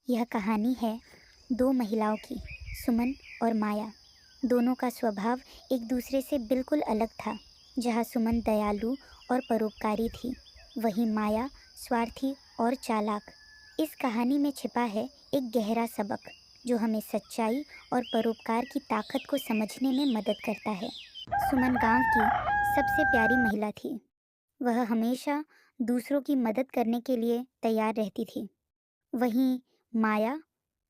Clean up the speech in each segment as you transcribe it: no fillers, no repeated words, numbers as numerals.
यह कहानी है दो महिलाओं की, सुमन और माया। दोनों का स्वभाव एक दूसरे से बिल्कुल अलग था। जहाँ सुमन दयालु और परोपकारी थी, वहीं माया स्वार्थी और चालाक। इस कहानी में छिपा है एक गहरा सबक जो हमें सच्चाई और परोपकार की ताकत को समझने में मदद करता है। सुमन गांव की सबसे प्यारी महिला थी। वह हमेशा दूसरों की मदद करने के लिए तैयार रहती थी। वहीं माया,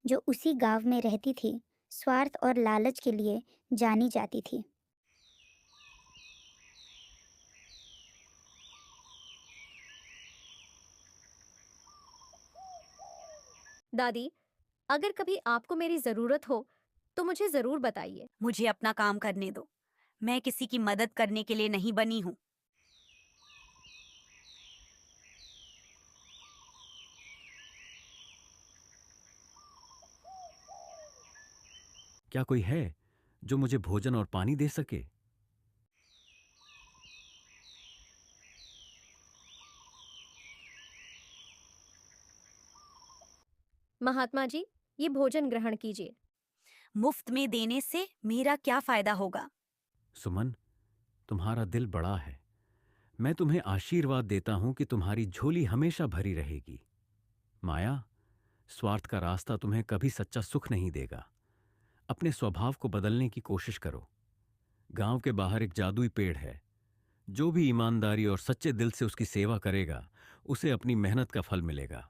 जो उसी गांव में रहती थी, स्वार्थ और लालच के लिए जानी जाती थी। दादी, अगर कभी आपको मेरी जरूरत हो तो मुझे जरूर बताइए। मुझे अपना काम करने दो। मैं किसी की मदद करने के लिए नहीं बनी हूँ। क्या कोई है जो मुझे भोजन और पानी दे सके? महात्मा जी, ये भोजन ग्रहण कीजिए। मुफ्त में देने से मेरा क्या फायदा होगा? सुमन, तुम्हारा दिल बड़ा है। मैं तुम्हें आशीर्वाद देता हूं कि तुम्हारी झोली हमेशा भरी रहेगी। माया, स्वार्थ का रास्ता तुम्हें कभी सच्चा सुख नहीं देगा। अपने स्वभाव को बदलने की कोशिश करो। गांव के बाहर एक जादुई पेड़ है। जो भी ईमानदारी और सच्चे दिल से उसकी सेवा करेगा, उसे अपनी मेहनत का फल मिलेगा।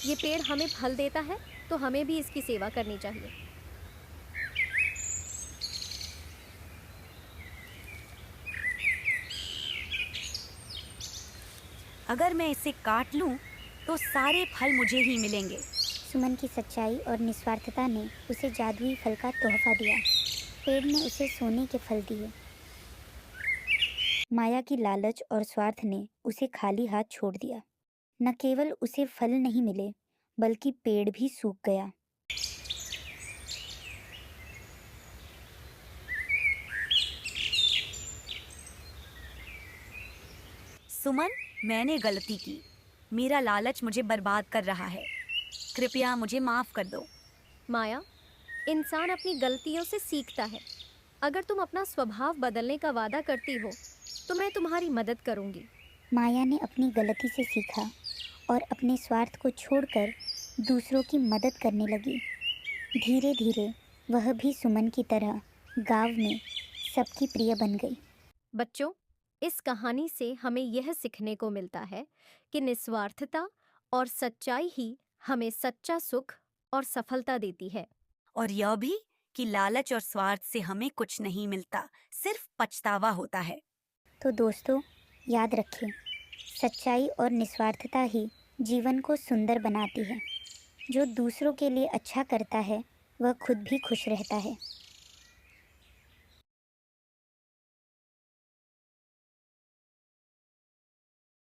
ये पेड़ हमें फल देता है तो हमें भी इसकी सेवा करनी चाहिए। अगर मैं इसे काट लूं तो सारे फल मुझे ही मिलेंगे। सुमन की सच्चाई और निस्वार्थता ने उसे जादुई फल का तोहफा दिया। पेड़ ने उसे सोने के फल दिए। माया की लालच और स्वार्थ ने उसे खाली हाथ छोड़ दिया। न केवल उसे फल नहीं मिले, बल्कि पेड़ भी सूख गया। सुमन, मैंने गलती की। मेरा लालच मुझे बर्बाद कर रहा है। कृपया मुझे माफ कर दो। माया, इंसान अपनी गलतियों से सीखता है। अगर तुम अपना स्वभाव बदलने का वादा करती हो तो मैं तुम्हारी मदद करूंगी। माया ने अपनी गलती से सीखा और अपने स्वार्थ को छोड़कर दूसरों की मदद करने लगी। धीरे धीरे वह भी सुमन की तरह गांव में सबकी प्रिय बन गई। बच्चों, इस कहानी से हमें यह सीखने को मिलता है कि निस्वार्थता और सच्चाई ही हमें सच्चा सुख और सफलता देती है। और यह भी कि लालच और स्वार्थ से हमें कुछ नहीं मिलता, सिर्फ पछतावा होता है। तो दोस्तों, याद रखें, सच्चाई और निस्वार्थता ही जीवन को सुंदर बनाती है। जो दूसरों के लिए अच्छा करता है, वह खुद भी खुश रहता है।